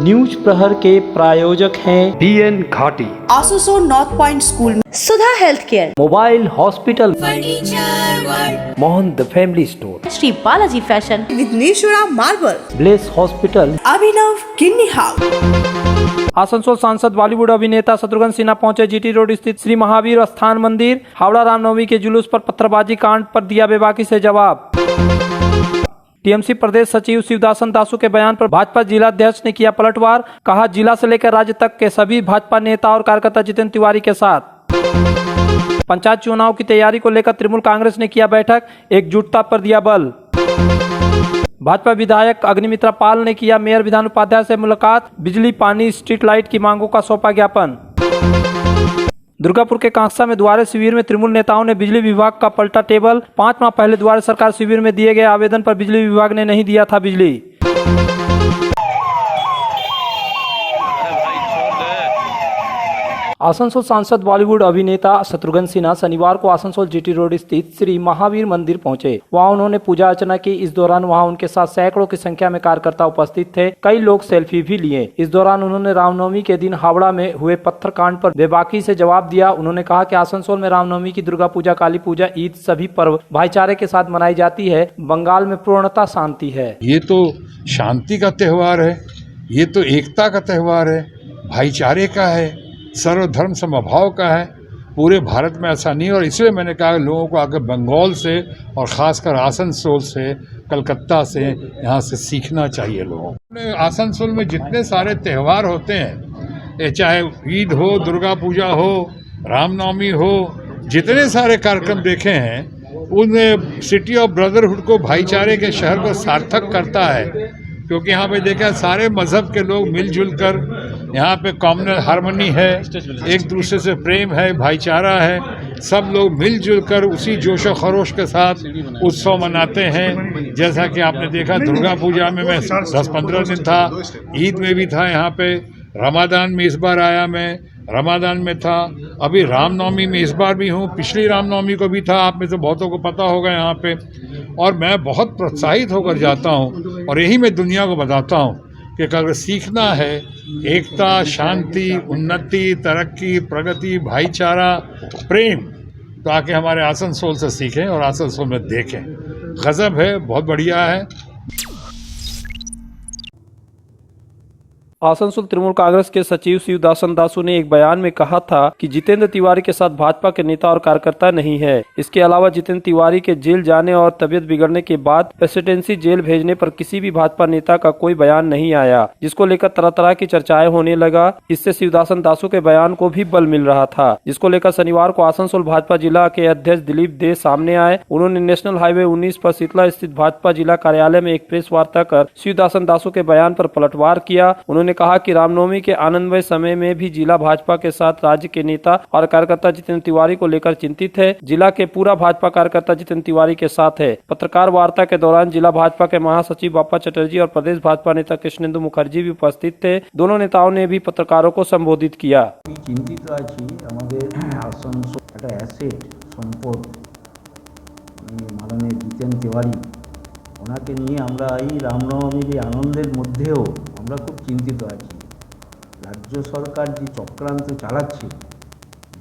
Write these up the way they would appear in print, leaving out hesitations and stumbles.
News प्रहर के प्रायोजक हैं बीएन घाटी, आसोसोल नॉर्थ पॉइंट स्कूल में Sudha health care, mobile hospital, Mohan the family store, Shri Balaji fashion, Vighneshwara marble, bless hospital, Abhinav kidney house. Asansol सांसद बॉलीवुड अभिनेता शत्रुघ्न सिन्हा पहुंचे जीटी रोड स्थित श्री महावीर स्थान मंदिर। हावड़ा रामनवमी के जुलूस पर पत्थरबाजी कांड पर दिया बेबाकी से जवाब। टीएमसी प्रदेश सचिव शिवदासन दासू के बयान पर भाजपा जिला अध्यक्ष ने किया पलटवार। कहा, जिला से लेकर राज्य तक के सभी भाजपा नेता और कार्यकर्ता जितेंद्र तिवारी के साथ। पंचायत चुनाव की तैयारी को लेकर तृणमूल कांग्रेस ने किया बैठक, एकजुटता पर दिया बल। भाजपा विधायक अग्निमित्रा पाल ने किया मेयर विधान उपाध्याय से मुलाकात। बिजली, पानी, स्ट्रीट लाइट की मांगों का सौंपा ज्ञापन। दुर्गापुर के कांसा में द्वारे शिविर में तृणमूल नेताओं ने बिजली विभाग का पलटा टेबल। 5 माह पहले द्वारे सरकार शिविर में दिए गए आवेदन पर बिजली विभाग ने नहीं दिया था बिजली। आसनसोल सांसद बॉलीवुड अभिनेता शत्रुघ्न सिन्हा शनिवार को आसनसोल जीटी रोड स्थित श्री महावीर मंदिर पहुंचे। वहां उन्होंने पूजा अर्चना की। इस दौरान वहां उनके साथ सैकड़ों की संख्या में कार्यकर्ता उपस्थित थे। कई लोग सेल्फी भी लिए। इस दौरान उन्होंने रामनवमी के दिन हावड़ा में हुए पत्थर कांड पर बेबाकी से जवाब दिया। उन्होंने कहा कि आसनसोल में रामनवमी की दुर्गा पूजा, काली पूजा, ईद सभी पर्व भाईचारे के साथ मनाई जाती है। बंगाल में पूर्णतः शांति है। ये तो शांति का त्यौहार है, ये तो एकता का त्यौहार है, भाईचारे का है, सर्वधर्म समभाव का है। पूरे भारत में ऐसा नहीं है और इसलिए मैंने कहा लोगों को आकर बंगाल से और ख़ासकर आसनसोल से, कलकत्ता से, यहाँ से सीखना चाहिए लोगों को। आसनसोल में जितने सारे त्यौहार होते हैं, ये चाहे ईद हो, दुर्गा पूजा हो, रामनवमी हो, जितने सारे कार्यक्रम देखे हैं उनमें सिटी ऑफ ब्रदरहुड को, भाईचारे के शहर को सार्थक करता है। क्योंकि यहाँ पे देखा सारे मज़हब के लोग मिलजुल कर, यहाँ पे कॉमनल हार्मनी है, एक दूसरे से प्रेम है, भाईचारा है, सब लोग मिलजुल कर उसी जोशो खरोश के साथ उत्सव मनाते हैं। जैसा कि आपने देखा दुर्गा पूजा में मैं 10-15 दिन था, ईद में भी था, यहाँ पे रमादान में इस बार आया, मैं रमादान में था, अभी रामनवमी में इस बार भी हूँ, पिछली रामनवमी को भी था, आप में से बहुतों को पता होगा यहाँ पे। और मैं बहुत प्रोत्साहित होकर जाता हूँ और यही मैं दुनिया को बताता हूँ कि अगर सीखना है एकता, शांति, उन्नति, तरक्की, प्रगति, भाईचारा, प्रेम, तो आके हमारे आसनसोल से सीखें और आसनसोल में देखें। गजब है, बहुत बढ़िया है। आसनसोल तृणमूल कांग्रेस के सचिव शिवदासन दासू ने एक बयान में कहा था कि जितेंद्र तिवारी के साथ भाजपा के नेता और कार्यकर्ता नहीं है। इसके अलावा जितेंद्र तिवारी के जेल जाने और तबियत बिगड़ने के बाद प्रेसिडेंसी जेल भेजने पर किसी भी भाजपा नेता का कोई बयान नहीं आया, जिसको लेकर तरह तरह की चर्चाएं होने लगा। इससे शिवदासन दासू के बयान को भी बल मिल रहा था, जिसको लेकर शनिवार को आसनसोल भाजपा जिला के अध्यक्ष दिलीप दे सामने आए। उन्होंने नेशनल हाईवे 19 पर शीतला स्थित भाजपा जिला कार्यालय में एक प्रेस वार्ता कर शिवदासन दासू के बयान पर पलटवार किया। उन्होंने कहा कि रामनवमी के आनंदमय समय में भी जिला भाजपा के साथ राज्य के नेता और कार्यकर्ता जितेंद्र तिवारी को लेकर चिंतित है। जिला के पूरा भाजपा कार्यकर्ता जितेंद्र तिवारी के साथ है। पत्रकार वार्ता के दौरान जिला भाजपा के महासचिव बाप्पा चटर्जी और प्रदेश भाजपा नेता कृष्णेंदु मुखर्जी भी उपस्थित थे। दोनों नेताओं ने भी पत्रकारों को संबोधित किया। चिंतित आছি আমাদের আসানসোল একটা অ্যাসেট সম্পদ মাননীয় জিতেন্দ্র তিওয়ারি, ওনাকে নিয়ে আমরা এই রামনবমীর এই আনন্দের মধ্যেও আমরা খুব চিন্তিত আছি। রাজ্য সরকার যে চক্রান্ত চালাচ্ছে,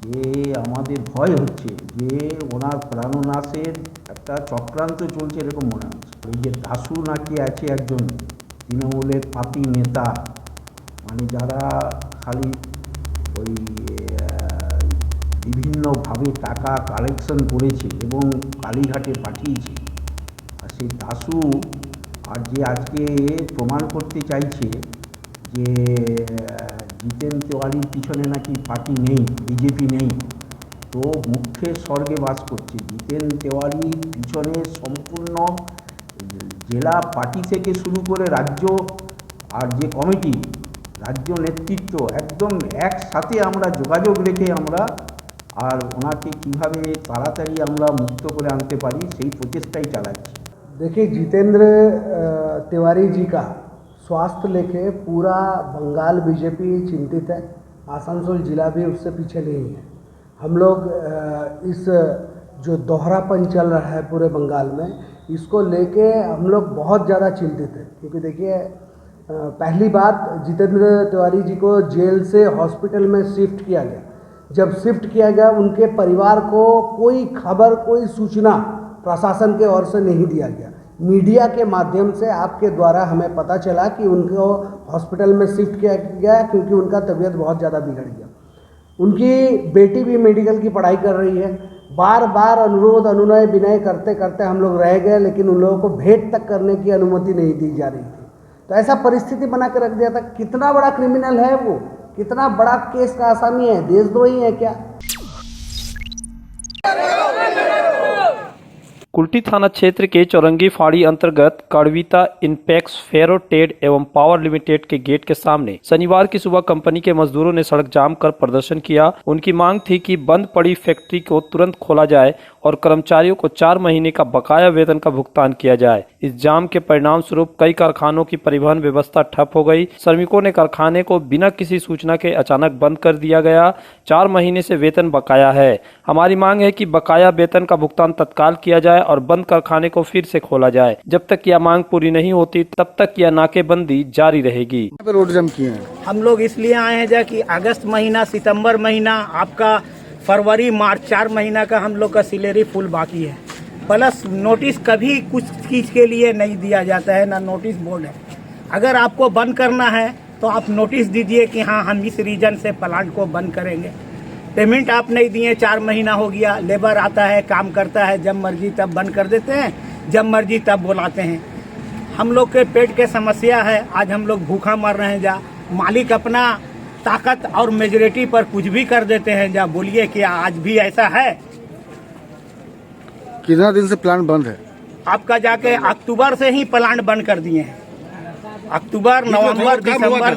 যে আমাদের ভয় হচ্ছে যে ওনার প্রাণনাশের একটা চক্রান্ত চলছে এরকম মনে হচ্ছে। এই যে দাসু নাকি আছে একজন তৃণমূলের পাতি নেতা, মানে যারা খালি ওই বিভিন্নভাবে টাকা কালেকশন করেছে এবং কালীঘাটে পাঠিয়েছে। আর সেই দাসু আর যে আজকে প্রমাণ করতে চাইছে যে জিতেন্দ্র তিওয়ারির পিছনে নাকি পার্টি নেই, বিজেপি নেই, তো মুখ্যে স্বর্গে বাস করছে। জিতেন্দ্র তিওয়ারির পিছনে সম্পূর্ণ জেলা পার্টি থেকে শুরু করে রাজ্য আর যে কমিটি, রাজ্য নেতৃত্ব একদম একসাথে আমরা যোগাযোগ রেখে আমরা আর ওনাকে কীভাবে তাড়াতাড়ি আমরা মুক্ত করে আনতে পারি সেই প্রচেষ্টাই চালাচ্ছি। देखिए, जितेंद्र तिवारी जी का स्वास्थ्य लेके पूरा बंगाल बीजेपी चिंतित है। आसनसोल जिला भी उससे पीछे नहीं है। हम लोग इस जो दोहरापन चल रहा है पूरे बंगाल में, इसको लेके हम लोग बहुत ज़्यादा चिंतित हैं। क्योंकि देखिए पहली बात, जितेंद्र तिवारी जी को जेल से हॉस्पिटल में शिफ्ट किया गया। जब शिफ्ट किया गया, उनके परिवार को कोई खबर, कोई सूचना प्रशासन के ओर से नहीं दिया गया। मीडिया के माध्यम से आपके द्वारा हमें पता चला कि उनको हॉस्पिटल में शिफ्ट किया गया क्योंकि उनका तबीयत बहुत ज़्यादा बिगड़ गया। उनकी बेटी भी मेडिकल की पढ़ाई कर रही है। बार बार अनुरोध, अनुनय, विनय करते करते हम लोग रह गए, लेकिन उन लोगों को भेंट तक करने की अनुमति नहीं दी जा रही थी। तो ऐसा परिस्थिति बना के रख दिया था। कितना बड़ा क्रिमिनल है वो, कितना बड़ा केस का आसामी है, देशद्रोही है क्या? कुल्टी थाना क्षेत्र के चौरंगी फाड़ी अंतर्गत कड़वीता इनपेक्स फेरो टेड एवं पावर लिमिटेड के गेट के सामने शनिवार की सुबह कंपनी के मजदूरों ने सड़क जाम कर प्रदर्शन किया। उनकी मांग थी कि बंद पड़ी फैक्ट्री को तुरंत खोला जाए और कर्मचारियों को 4 महीने का बकाया वेतन का भुगतान किया जाए। इस जाम के परिणाम स्वरूप कई कारखानों की परिवहन व्यवस्था ठप हो गई। श्रमिकों ने कारखाने को बिना किसी सूचना के अचानक बंद कर दिया गया। 4 महीने से वेतन बकाया है। हमारी मांग है कि बकाया वेतन का भुगतान तत्काल किया जाए और बंद कारखाने को फिर से खोला जाए। जब तक यह मांग पूरी नहीं होती तब तक यह नाकेबंदी जारी रहेगी। रोड जाम किए हैं हम लोग, इसलिए आए हैं कि अगस्त महीना, सितंबर महीना, आपका फरवरी, मार्च 4 महीना का हम लोग का सैलरी फुल बाकी है। प्लस नोटिस कभी कुछ चीज के लिए नहीं दिया जाता है, ना नोटिस बोर्ड है। अगर आपको बंद करना है तो आप नोटिस दीजिए कि हाँ, हम इस रीजन से प्लांट को बंद करेंगे। पेमेंट आप नहीं दिए, 4 महीना हो गया। लेबर आता है, काम करता है, जब मर्जी तब बंद कर देते हैं, जब मर्जी तब बुलाते हैं। हम लोग के पेट के समस्या है, आज हम लोग भूखा मर रहे हैं। जा मालिक अपना ताकत और मेजोरिटी पर कुछ भी कर देते हैं। जा बोलिए कि आज भी ऐसा है। कितना दिन से प्लांट बंद है? आपका जाके अक्टूबर से ही प्लांट बंद कर दिए हैं। अक्टूबर, नवंबर, दिसंबर,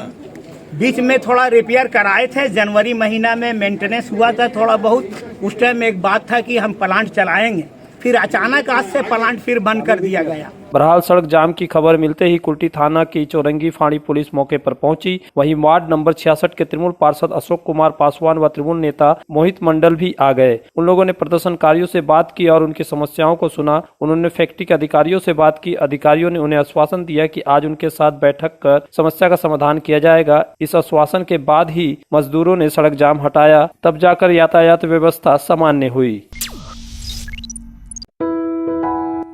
बीच में थोड़ा रिपेयर कराए थे। जनवरी महीना में मेंटेनेंस हुआ था थोड़ा बहुत। उस टाइम एक बात था कि हम प्लांट चलाएंगे, फिर अचानक आज से प्लांट फिर बंद कर दिया गया। बहरहाल सड़क जाम की खबर मिलते ही कुल्टी थाना की चौरंगी फाड़ी पुलिस मौके पर पहुंची। वहीं वार्ड नंबर 66 के तृणमूल पार्षद अशोक कुमार पासवान व तृणमूल नेता मोहित मंडल भी आ गए। उन लोगों ने प्रदर्शनकारियों से बात की और उनकी समस्याओं को सुना। उन्होंने फैक्ट्री के अधिकारियों से बात की। अधिकारियों ने उन्हें आश्वासन दिया कि आज उनके साथ बैठक कर समस्या का समाधान किया जाएगा। इस आश्वासन के बाद ही मजदूरों ने सड़क जाम हटाया, तब जाकर यातायात व्यवस्था सामान्य हुई।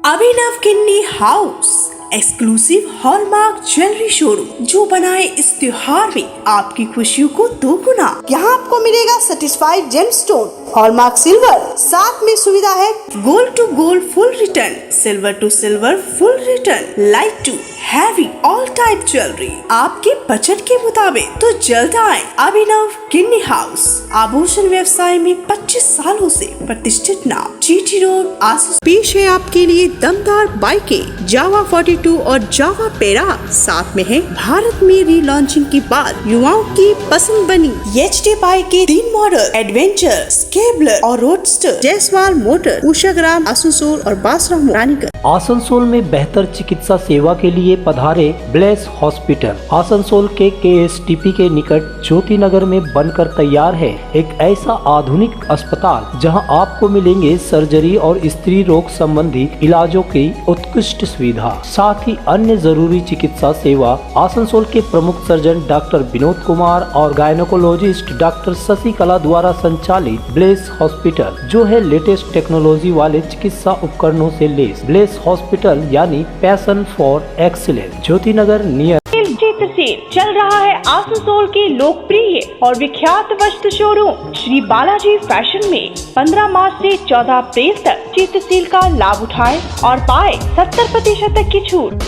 अभिनव किन्नी house exclusive hallmark jewellery showroom, जो बनाए इस त्योहार में आपकी खुशियों को दोगुना। यहाँ आपको मिलेगा सर्टिफाइड जेमस्टोन, हॉलमार्क सिल्वर, साथ में सुविधा है gold to gold full return, silver to silver full return, light to heavy all type jewellery आपके बजट के मुताबिक। तो जल्द आए अभिनव किन्नी हाउस, आभूषण व्यवसाय में 25 सालों से प्रतिष्ठित नाम, GT रोड, आसपास। पेश है आपके लिए दमदार बाइकें, जावा 42 और जावा पेरा। साथ में है भारत में रीलॉन्चिंग के बाद युवाओं की पसंद बनी HD बाइक के 3 मॉडल, एडवेंचर, स्केबलर और रोडस्टर, जयसवाल मोटर, उषाग्राम, आसनसोल और बासराम रानीगंज। आसनसोल में बेहतर चिकित्सा सेवा के लिए पधारे ब्लेस हॉस्पिटल। आसनसोल के KSTP के निकट ज्योति नगर में बनकर तैयार है एक ऐसा आधुनिक अस्पताल जहां आपको मिलेंगे सर्जरी और स्त्री रोग संबंधी इलाजों की उत्कृष्ट सुविधा, साथ ही अन्य जरूरी चिकित्सा सेवा। आसनसोल के प्रमुख सर्जन डॉक्टर विनोद कुमार और गायनोकोलॉजिस्ट डॉक्टर शशिकला द्वारा संचालित ब्लेस हॉस्पिटल, जो है लेटेस्ट टेक्नोलॉजी वाले चिकित्सा उपकरणों से लैस। ब्लेस हॉस्पिटल यानी passion for excellence, Jyoti Nagar near. चित्र सेल चल रहा है आसनसोल के लोकप्रिय और विख्यात वस्त्र शोरूम श्री बालाजी फैशन में। 15 मार्च से 14 अप्रैल तक चित्र सेल का लाभ उठाएं और पाए 70% तक की छूट।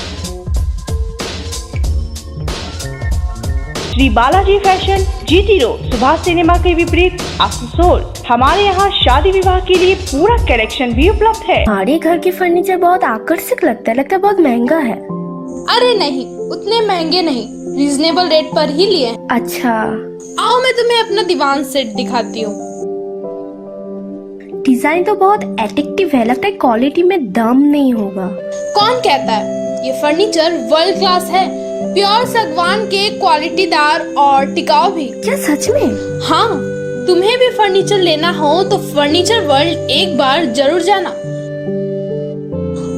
Shri Balaji fashion, GT road, Subhash cinema के विपरीत, आसनसोल। हमारे यहाँ शादी विवाह के लिए पूरा कलेक्शन भी उपलब्ध है। हमारे घर के फर्नीचर बहुत आकर्षक लगता है बहुत महंगा है। अरे नहीं, उतने महंगे नहीं, रीजनेबल रेट पर ही लिए। अच्छा, आओ मैं तुम्हें अपना दीवान सेट दिखाती हूँ। डिजाइन तो बहुत एट्रैक्टिव है, लगता है क्वालिटी में दम नहीं होगा। कौन कहता है? ये फर्नीचर वर्ल्ड क्लास है, प्योर सागवान के, क्वालिटीदार और टिकाऊ भी। क्या सच में? हाँ, तुम्हें भी फर्नीचर लेना हो तो फर्नीचर वर्ल्ड एक बार जरूर जाना।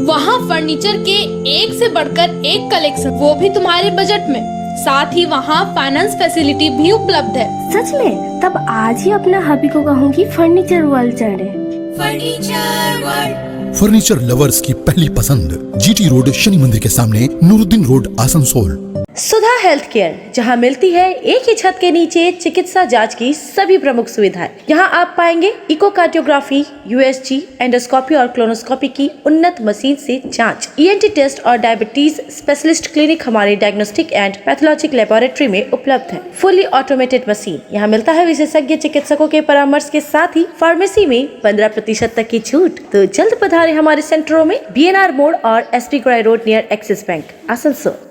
वहाँ फर्नीचर के एक से बढ़कर एक कलेक्शन, वो भी तुम्हारे बजट में। साथ ही वहाँ फाइनेंस फैसिलिटी भी उपलब्ध है। सच में? तब आज ही अपना हबी को कहूँगी फर्नीचर वर्ल्ड चढ़े। फर्नीचर लवर्स की पहली पसंद, जीटी रोड, शनि मंदिर के सामने, नूरुद्दीन रोड, आसनसोल। सुधा हेल्थ केयर, जहां मिलती है एक ही छत के नीचे चिकित्सा जांच की सभी प्रमुख सुविधाएं। यहां आप पाएंगे इकोकार्डियोग्राफी, यूएसजी, एंडोस्कोपी और क्लोनोस्कोपी की उन्नत मशीन से जांच, ईएनटी टेस्ट और डायबिटीज स्पेशलिस्ट क्लिनिक हमारे डायग्नोस्टिक एंड पैथोलॉजिक लेबोरेटरी में उपलब्ध है। Fully automated machine. यहाँ मिलता है विशेषज्ञ चिकित्सकों के परामर्श के साथ ही फार्मेसी में 15% तक की छूट। तो जल्द पधारे हमारे सेंटरों में, BNR मोड़ और SP ग्राई road near Axis bank, Asansol.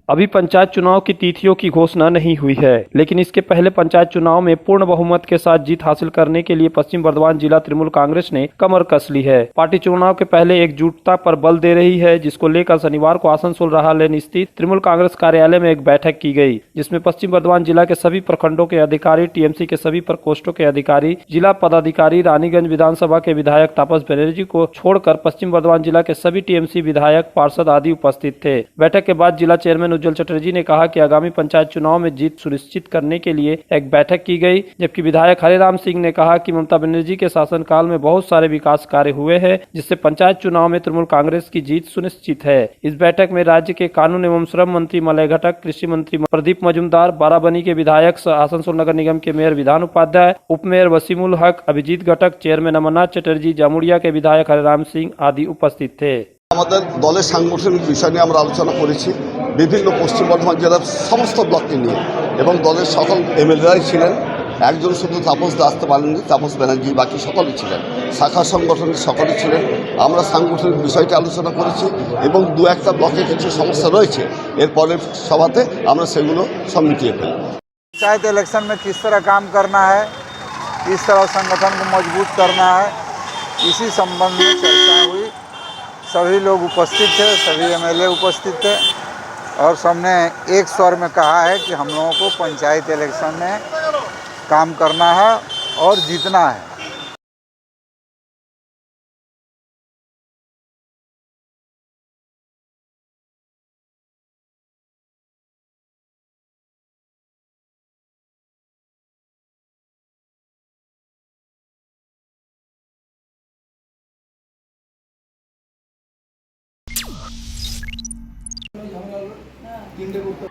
अभी पंचायत चुनाव की तिथियों की घोषणा नहीं हुई है, लेकिन इसके पहले पंचायत चुनाव में पूर्ण बहुमत के साथ जीत हासिल करने के लिए पश्चिम बर्धमान जिला तृणमूल कांग्रेस ने कमर कस ली है। पार्टी चुनाव के पहले एकजुटता पर बल दे रही है, जिसको लेकर शनिवार को आसनसोल राहा लेन स्थित तृणमूल कांग्रेस कार्यालय में एक बैठक की गई, जिसमें पश्चिम बर्धमान जिला के सभी प्रखंडों के अधिकारी, टीएमसी के सभी प्रकोष्ठों के अधिकारी, जिला पदाधिकारी, रानीगंज विधानसभा के विधायक तापस बनर्जी को छोड़कर पश्चिम बर्धमान जिला के सभी टीएमसी विधायक, पार्षद आदि उपस्थित थे। बैठक के बाद जिला चेयरमैन उज्जवल चटर्जी ने कहा कि आगामी पंचायत चुनाव में जीत सुनिश्चित करने के लिए एक बैठक की गई, जबकि विधायक हरिराम सिंह ने कहा कि ममता बनर्जी के शासनकाल में बहुत सारे विकास कार्य हुए हैं, जिससे पंचायत चुनाव में तृणमूल कांग्रेस की जीत सुनिश्चित है। इस बैठक में राज्य के कानून एवं श्रम मंत्री मलय घटक, कृषि मंत्री प्रदीप मजूमदार, बाराबनी के विधायक, आसनसोल नगर निगम के मेयर विधान उपाध्याय, उप मेयर वसीमुल हक, अभिजीत घटक, चेयरमैन अमरनाथ चटर्जी, जामुड़िया के विधायक हरिराम सिंह आदि उपस्थित थे। আমাদের দলের সাংগঠনিক বিষয় নিয়ে আমরা আলোচনা করেছি বিভিন্ন পশ্চিম বর্ধমান জেলার সমস্ত ব্লককে নিয়ে, এবং দলের সকল এমএলএরাই ছিলেন। একজন শুধু তাপস দা আসতে পারেননি, তাপস ব্যানার্জি, বাকি সকলেই ছিলেন। শাখা সংগঠনের সকলেই ছিলেন। আমরা সাংগঠনিক বিষয়টি আলোচনা করেছি এবং দু একটা ব্লকে কিছু সমস্যা রয়েছে, এর পরের সভাতে আমরা সেগুলো সব মিটিয়ে ফেলব। पंचायत इलेक्शन में किस तरह काम करना है, किस तरह संगठन को मजबूत करना है, इसी संबंध में चर्चा हुई। सभी लोग उपस्थित थे, सभी एमएलए उपस्थित थे और सबने एक स्वर में कहा है कि हम लोगों को पंचायत इलेक्शन में काम करना है और जीतना है।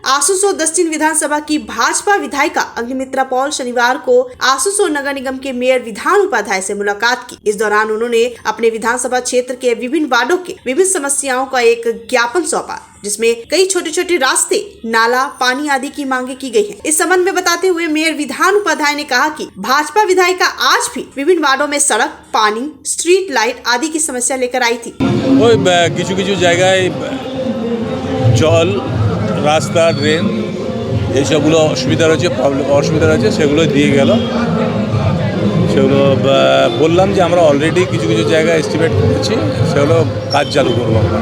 आसनसोल दक्षिण विधानसभा की भाजपा विधायिका अग्निमित्रा पॉल शनिवार को आसनसोल नगर निगम के मेयर विधान उपाध्याय से मुलाकात की। इस दौरान उन्होंने अपने विधानसभा क्षेत्र के विभिन्न वार्डों के विभिन्न समस्याओं का एक ज्ञापन सौंपा, जिसमें कई छोटे छोटे रास्ते, नाला, पानी आदि की मांगे की गई हैं। इस संबंध में बताते हुए मेयर विधान उपाध्याय ने कहा कि भाजपा विधायिका आज भी विभिन्न वार्डों में सड़क, पानी, स्ट्रीट लाइट आदि की समस्या लेकर आई थी। কিছু কিছু জায়গায় জল, রাস্তা, ড্রেন এইসবগুলো অসুবিধা রয়েছে, সেগুলো দিয়ে গেল। সেগুলো বললাম যে আমরা অলরেডি কিছু কিছু জায়গায় এস্টিমেট করেছি, সেগুলো কাজ চালু করবো আমরা।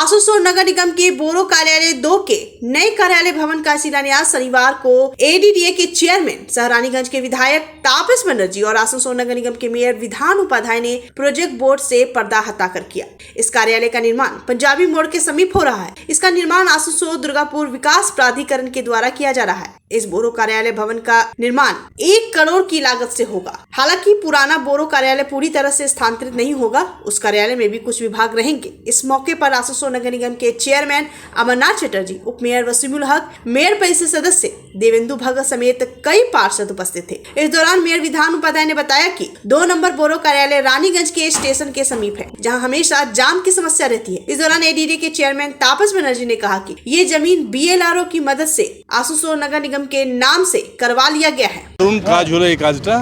आसनसोल नगर निगम के बोरो कार्यालय 2 के नए कार्यालय भवन का शिलान्यास शनिवार को एडीडीए के चेयरमैन सह रानीगंज के विधायक तापस बनर्जी और आसनसोल नगर निगम के मेयर विधान उपाध्याय ने प्रोजेक्ट बोर्ड से पर्दा हटाकर किया। इस कार्यालय का निर्माण पंजाबी मोड़ के समीप हो रहा है। इसका निर्माण आसनसोल दुर्गापुर विकास प्राधिकरण के द्वारा किया जा रहा है। इस बोरो कार्यालय भवन का निर्माण 1 करोड़ की लागत से होगा। हालांकि पुराना बोरो कार्यालय पूरी तरह से स्थानांतरित नहीं होगा, उस कार्यालय में भी कुछ विभाग रहेंगे। इस मौके पर आसनसोल नगर निगम के चेयरमैन अमरनाथ चटर्जी, उप मेयर वसीमुल हक, मेयर परिषद सदस्य देवेंदु भगत समेत कई पार्षद उपस्थित थे। इस दौरान मेयर विधान उपाध्याय ने बताया कि 2 नंबर बोरो कार्यालय रानीगंज के स्टेशन के समीप है, जहां हमेशा जाम की समस्या रहती है। इस दौरान एडीडी के चेयरमैन तापस बनर्जी ने कहा कि ये जमीन BLRO की मदद से आसनसोल नगर निगम के नाम से करवा लिया गया है। কাজ হলো এই কাজটা,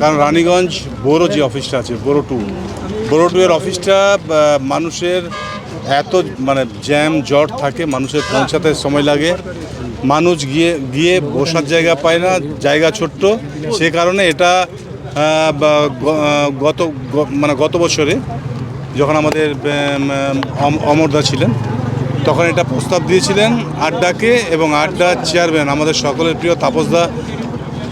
কারণ রানীগঞ্জ বোরো যে অফিসটা আছে, বোরো 2 এর অফিসটা মানুষের এত জ্যাম জট থাকে, মানুষের পৌঁছাতে সময় লাগে, মানুষ গিয়ে বসার জায়গা পায় না, জায়গা ছোট্ট, সে কারণে এটা গত বছরে যখন আমাদের অমরদা ছিলেন তখন এটা প্রস্তাব দিয়েছিলেন আড্ডাকে, এবং আড্ডার চেয়ারম্যান আমাদের সকলের প্রিয় তাপসদা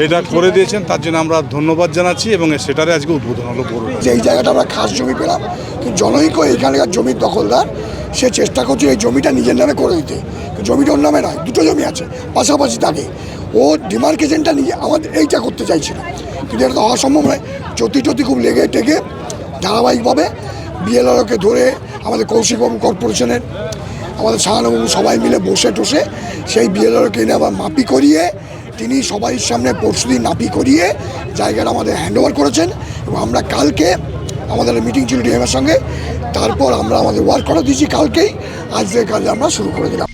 এটা করে দিয়েছেন, তার জন্য আমরা ধন্যবাদ জানাচ্ছি। এবং সেটারে আজকে উদ্বোধন হলো। যে এই জায়গাটা আমরা খাস জমি পেলাম, কিন্তু জনৈক এখানকার জমির দখলদার সে চেষ্টা করছে এই জমিটা নিজের নামে করে দিতে। জমিটা ওর নামে নয়, দুটো জমি আছে পাশাপাশি থাকে। ও ডিমার্কেশনটা নিয়ে আমাদের এইটা করতে চাইছিল, কিন্তু এটা তো হওয়া সম্ভব নয়। চতি খুব লেগে টেগে ধারাবাহিকভাবে বিএলআরওকে ধরে আমাদের কৌশিকবাবু কর্পোরেশনের আমাদের শাহানবাবু সবাই মিলে বসে টসে সেই বিএলআরওকে এনে আবার মাপি করিয়ে তিনি সবাই সামনে পরশুদিন নাপি করিয়ে জায়গাটা আমাদের হ্যান্ডওভার করেছেন। এবং আমরা কালকে আমাদের মিটিং ছিল ডিএমের সঙ্গে, তারপর আমরা আমাদের ওয়ার্ক করা দিয়েছি কালকেই, আজ থেকে কাল আমরা শুরু করে দিলাম।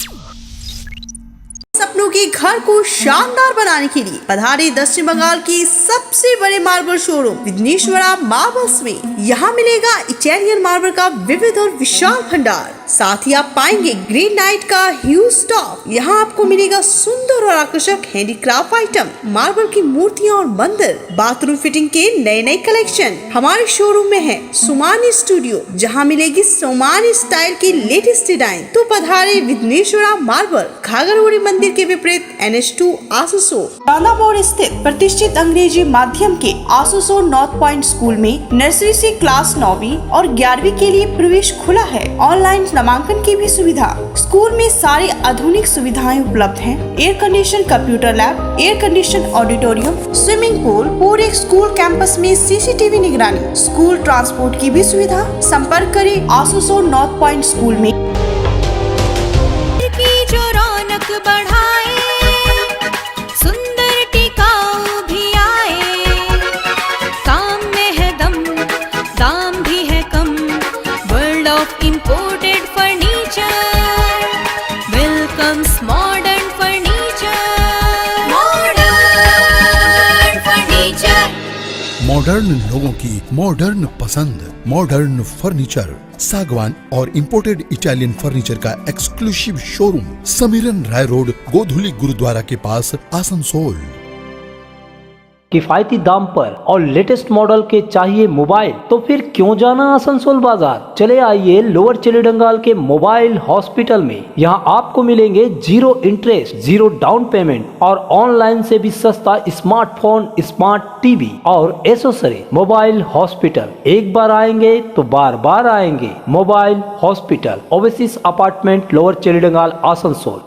सपनों के घर को शानदार बनाने के लिए पधारे दक्षिण बंगाल की सबसे बड़े मार्बल शोरूम विघ्नेश्वरा मार्बल्स में। यहाँ मिलेगा इटालियन मार्बल का विविध और विशाल भंडार, साथ ही आप पाएंगे ग्रेनाइट का ह्यूज स्टॉक। यहाँ आपको मिलेगा सुंदर और आकर्षक हैंडीक्राफ्ट आइटम, मार्बल की मूर्तियाँ और मंदिर, बाथरूम फिटिंग के नए कलेक्शन। हमारे शोरूम में है सोमानी स्टूडियो, जहाँ मिलेगी सोमानी स्टाइल की लेटेस्ट डिजाइन। तो पधारे विघ्नेश्वरा मार्बल, घाघरगुड़ी मंदिर के विपरीत NH2 आसनसोल। राधा मोड़ स्थित प्रतिष्ठित अंग्रेजी माध्यम के आसनसोल नॉर्थ पॉइंट स्कूल में नर्सरी से क्लास 9वीं और 11वीं के लिए प्रवेश खुला है। ऑनलाइन नामांकन की भी सुविधा। स्कूल में सारी आधुनिक सुविधाएं उपलब्ध हैं। Air condition computer lab, air condition auditorium, swimming pool, पूरे स्कूल कैंपस में CCTV निगरानी, स्कूल ट्रांसपोर्ट की भी सुविधा। संपर्क करें आसनसोल नॉर्थ पॉइंट स्कूल में। जो रौनक बढ़ाए, सुंदर टिकाऊ भी आए, काम में है दम, दाम भी है कम। World of imported furniture welcomes modern furniture. Modern furniture, modern लोगों की मॉडर्न पसंद, मॉडर्न फर्नीचर, सागवान और इंपोर्टेड इटालियन फर्नीचर का exclusive showroom Samiran Roy road, Godhuli Gurudwara के पास, आसनसोल। किफायती दाम पर और लेटेस्ट मॉडल के चाहिए मोबाइल, तो फिर क्यों जाना आसनसोल बाजार। चले आइए लोअर चिलीडंगाल के मोबाइल हॉस्पिटल में। यहाँ आपको मिलेंगे 0 इंटरेस्ट, 0 डाउन पेमेंट और ऑनलाइन से भी सस्ता स्मार्टफोन, स्मार्ट टीवी और एसेसरी। मोबाइल हॉस्पिटल, एक बार आएंगे तो बार बार आएंगे। Mobile hospital, Oasis apartment, lower Chelidanga, Asansol.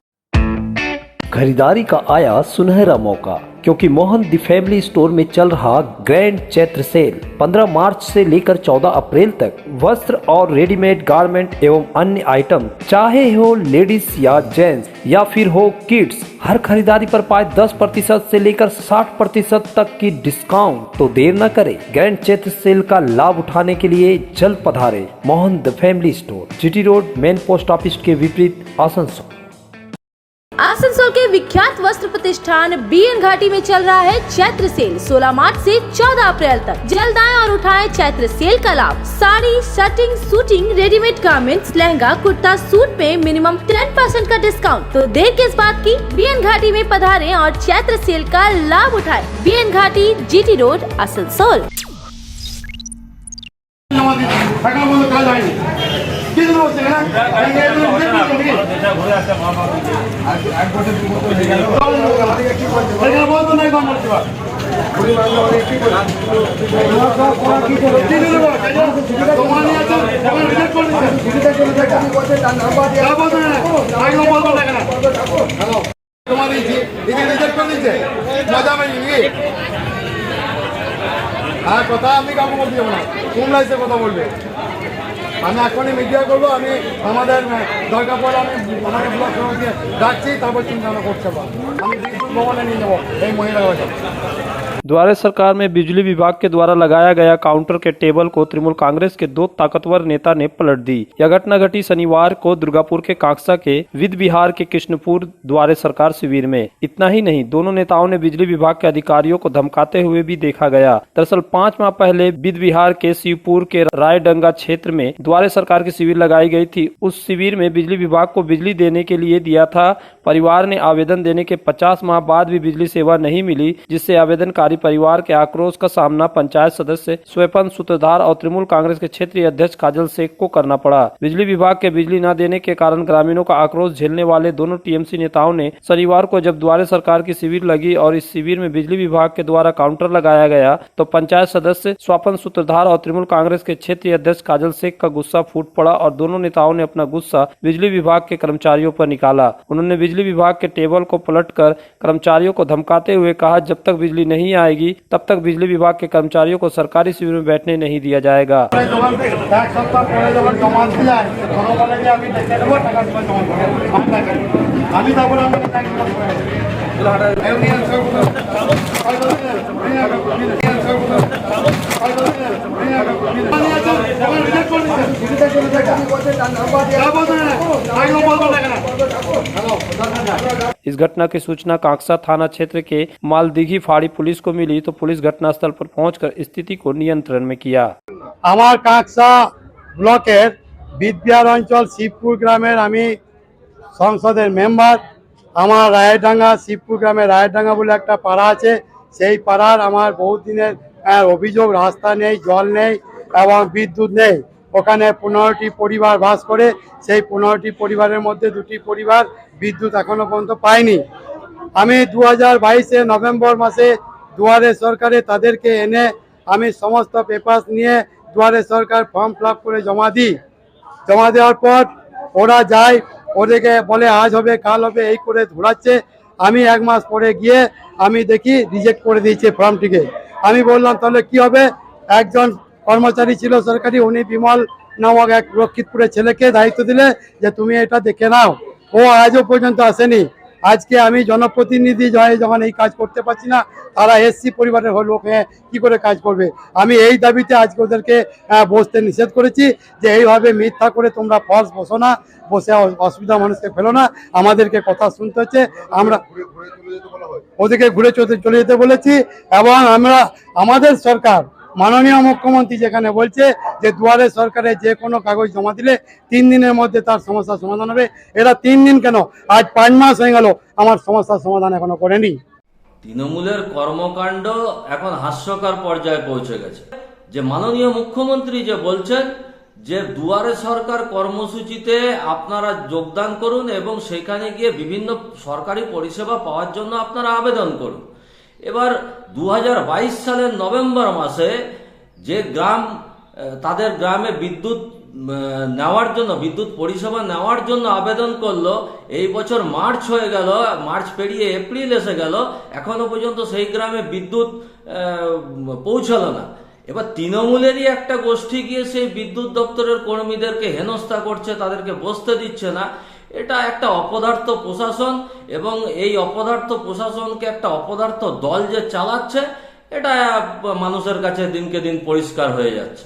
खरीदारी का आया सुनहरा मौका, क्योंकि मोहन द फैमिली स्टोर में चल रहा ग्रैंड चैत्र सेल 15 मार्च से लेकर 14 अप्रैल तक। वस्त्र और रेडीमेड गारमेंट एवं अन्य आइटम, चाहे हो लेडीज या जेंट्स या फिर हो किड्स, हर खरीदारी पर पाए 10% से लेकर 60% तक की डिस्काउंट। तो देर न करें, ग्रैंड चैत्र सेल का लाभ उठाने के लिए जल्द पधारे Mohan the family store, GT road, main post office के विपरीत, आसनसोल। आसनसोल के विख्यात वस्त्र प्रतिष्ठान BN घाटी में चल रहा है चैत्र सेल 16 मार्च से 14 अप्रैल तक। जल्द आएं और उठाएं चैत्र सेल का लाभ। Sari, shirting, suiting, readymade garments, lehenga, kurta, suit में मिनिमम 10% का डिस्काउंट। तो देर किस बात की, BN घाटी में पधारें और चैत्र सेल का लाभ उठाएं। BN घाटी, GT रोड, आसनसोल। হ্যাঁ কথা আমি কাউকে বলতে যাবো না, তোমরা এসে কথা বলবে। আমি এখনই মিডিয়া করবো, আমি আমাদের দরকার পড়লে আমি আমাকে ব্লক সমিতি ডাকছি, তারপর চিন্তা ভাবনা করতে পারবো। আমি বিদ্যুৎ ভবনে নিয়ে যাবো এই মহিলা। द्वारे सरकार में बिजली विभाग के द्वारा लगाया गया काउंटर के टेबल को तृणमूल कांग्रेस के 2 ताकतवर नेता ने पलट दी। यह घटना घटी शनिवार को दुर्गापुर के कांगसा के विद विहार के कृष्णपुर द्वारे सरकार शिविर में। इतना ही नहीं, दोनों नेताओं ने बिजली विभाग के अधिकारियों को धमकाते हुए भी देखा गया। दरअसल 5 माह पहले विद विहार के शिवपुर के रायडंगा क्षेत्र में द्वारे सरकार की शिविर लगाई गई थी। उस शिविर में बिजली विभाग को बिजली देने के लिए दिया था। परिवार ने आवेदन देने के 50 माह बाद भी बिजली सेवा नहीं मिली, जिससे आवेदनकारी परिवार के आक्रोश का सामना पंचायत सदस्य स्वपन सूत्रधार और तृणमूल कांग्रेस के क्षेत्रीय अध्यक्ष काजल शेख को करना पड़ा। बिजली विभाग के बिजली न देने के कारण ग्रामीणों का आक्रोश झेलने वाले दोनों टीएमसी नेताओं ने शनिवार को जब द्वारे सरकार की शिविर लगी और इस शिविर में बिजली विभाग के द्वारा काउंटर लगाया गया तो पंचायत सदस्य स्वपन सूत्रधार और तृणमूल कांग्रेस के क्षेत्रीय अध्यक्ष काजल शेख का गुस्सा फूट पड़ा और दोनों नेताओं ने अपना गुस्सा बिजली विभाग के कर्मचारियों पर निकाला। उन्होंने बिजली विभाग के टेबल को पलटकर कर्मचारियों को धमकाते हुए कहा, जब तक बिजली नहीं आएगी तब तक बिजली विभाग के कर्मचारियों को सरकारी शिविर में बैठने नहीं दिया जाएगा। इस घटना की सूचना कांकसा थाना क्षेत्र के मालदीघी फाड़ी पुलिस को मिली तो पुलिस घटनास्थल पर पहुंचकर स्थिति को नियंत्रण में किया। আমার কাকসা ব্লকের বিদ্যার অঞ্চল শিবপুর গ্রামের আমি সংসদের মেম্বার। আমার রায়ডাঙ্গা শিবপুর গ্রামে রায়ডাঙ্গা বলে একটা পাড়া আছে, সেই পাড়ার আমার বহুত দিনের অভিযোগ, রাস্তা নেই, জল নেই এবং বিদ্যুৎ নেই। ওখানে 15টি পরিবার বাস করে, সেই 15টি পরিবারের মধ্যে 2টি পরিবার বিদ্যুৎ এখনো পর্যন্ত পায়নি। আমি 2022 নভেম্বর মাসে দুয়ারে সরকারে তাদেরকে এনে আমি সমস্ত পেপারস নিয়ে দুয়ারে সরকার ফর্ম ফিল আপ করে জমা দিই। জমা দেওয়ার পর ওরা যায়, ওদেরকে বলে আজ হবে কাল হবে এই করে ঘোরাচ্ছে। আমি 1 মাস পরে গিয়ে আমি দেখি রিজেক্ট করে দিয়েছে ফর্মটিকে। আমি বললাম তাহলে কি হবে? একজন কর্মচারী ছিল সরকারি, উনি বিমল নামক এক রক্ষিতপুরের ছেলেকে দায়িত্ব দিলে যে তুমি এটা দেখে নাও। ও আজও পর্যন্ত আসেনি। আজকে আমি জনপ্রতিনিধি যখন এই কাজ করতে পারছি না, তারা এসসি পরিবারের লোক কি করে কাজ করবে? আমি এই দাবিতে আজকে ওদেরকে বসতে নিষেধ করেছি যে এইভাবে মিথ্যা করে তোমরা ফলস বসো না, বসে অসুবিধা মানুষকে ফেলো না, আমাদেরকে কথা শুনতে হচ্ছে। আমরা ওদেরকে ঘুরে চলে যেতে বলেছি এবং আমরা আমাদের সরকার মাননীয় মুখ্যমন্ত্রী যেখানে বলছে যে দুয়ারে সরকারে যে কোনো কাগজ জমা দিলে 3 দিনের মধ্যে তার সমস্যার সমাধান হবে। এরা 3 দিন কেন, আজ 5 মাস হয়ে গেল আমার সমস্যার সমাধান এখনো করেনি। তৃণমূলের কর্মকাণ্ড এখন হাস্যকর পর্যায়ে পৌঁছে গেছে। যে মাননীয় মুখ্যমন্ত্রী যে বলছেন যে দুয়ারে সরকার কর্মসূচিতে আপনারা যোগদান করুন এবং সেখানে গিয়ে বিভিন্ন সরকারি পরিষেবা পাওয়ার জন্য আপনারা আবেদন করুন। এবার 2022 সালের নভেম্বর মাসে যে গ্রাম তাদের গ্রামে বিদ্যুৎ নেওয়ার জন্য, বিদ্যুৎ পরিষেবা নেওয়ার জন্য আবেদন করলো, এই বছর মার্চ হয়ে গেল, মার্চ পেরিয়ে এপ্রিল এসে গেল, এখনো পর্যন্ত সেই গ্রামে বিদ্যুৎ পৌঁছালো না। এবার তৃণমূলেরই একটা গোষ্ঠী গিয়ে সেই বিদ্যুৎ দপ্তরের কর্মীদেরকে হেনস্থা করছে, তাদেরকে বসতে দিচ্ছে না। এটা একটা অপদার্থ প্রশাসন এবং এই অপদার্থ প্রশাসনকে একটা অপদার্থ দল যে চালাচ্ছে, এটা মানুষের কাছে দিনকে দিন পরিষ্কার হয়ে যাচ্ছে।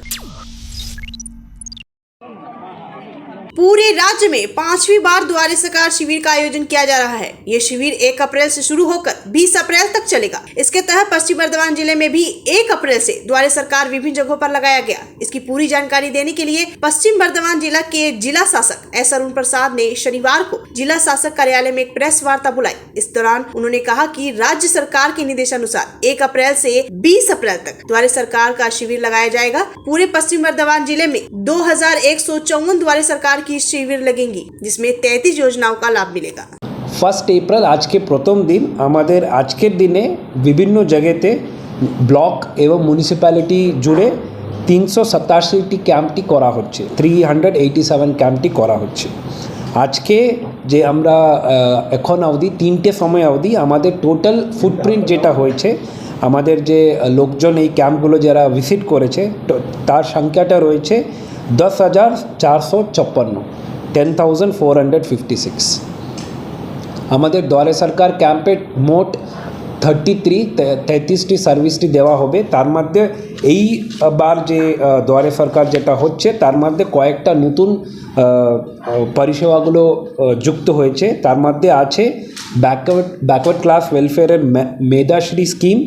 पूरे राज्य में 5वीं बार द्वारे सरकार शिविर का आयोजन किया जा रहा है। ये शिविर 1 अप्रैल से शुरू होकर 20 अप्रैल तक चलेगा। इसके तहत पश्चिम बर्धमान जिले में भी 1 अप्रैल से द्वारे सरकार विभिन्न जगहों पर लगाया गया। इसकी पूरी जानकारी देने के लिए पश्चिम बर्धमान जिला के जिला शासक एस अरुण प्रसाद ने शनिवार को जिला शासक कार्यालय में एक प्रेस वार्ता बुलाई। इस दौरान उन्होंने कहा कि राज्य सरकार के निर्देशानुसार 1 अप्रैल से 20 अप्रैल तक द्वारे सरकार का शिविर लगाया जाएगा। पूरे पश्चिम बर्धमान जिले में 2154 द्वारे सरकार की शिविर लगेंगी, जिसमें 33 योजनाओं का लाभ मिलेगा। 1 এপ্রিল আজকে প্রথম দিন। আমাদের আজকের দিনে বিভিন্ন জায়গাতে ব্লক এবং মিউনিসিপ্যালিটি জুড়ে 387টি ক্যাম্পটি করা হচ্ছে, 387 ক্যাম্পটি করা হচ্ছে। আজকে যে আমরা এখন অবধি 3টে সময় অবধি আমাদের টোটাল ফুটপ্রিন্ট যেটা হয়েছে, আমাদের যে লোকজন এই ক্যাম্পগুলো যারা ভিজিট করেছে তার সংখ্যাটা রয়েছে 10,456, 10,456। আমাদের দ্বারে সরকার ক্যাম্পে মোট 33টি সার্ভিসটি দেওয়া হবে। তার মধ্যে এইবার যে দ্বারে সরকার যেটা হচ্ছে তার মধ্যে কয়েকটা নতুন পরিষেবাগুলো যুক্ত হয়েছে। তার মধ্যে আছে ব্যাকওয়ার্ড ক্লাস ওয়েলফেয়ারের Medhashree scheme,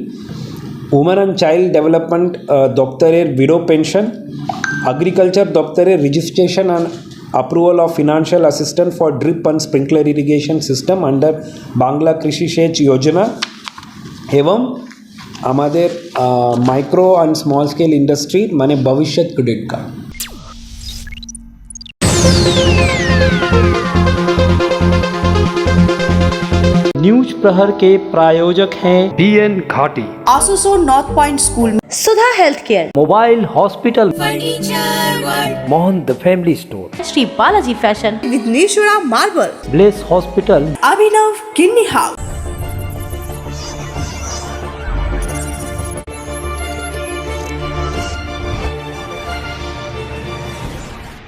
women and child development দপ্তরের বিডো পেনশন, এগ্রিকালচার দপ্তরের registration and approval of financial assistance for drip and sprinkler irrigation system under Bangla कृषि सेच योजना एवं আমাদের micro and small scale industry মানে ভবিষ্যৎ ক্রেডিট কার্ড। न्यूज प्रहर के प्रायोजक हैं BN घाटी, आसनसोल नॉर्थ पॉइंट स्कूल में Sudha health care, mobile hospital, furniture world, Mohan the family store, Shri Balaji fashion, Vighneshwara marble, bless hospital, Abhinav किन्नी हाउस।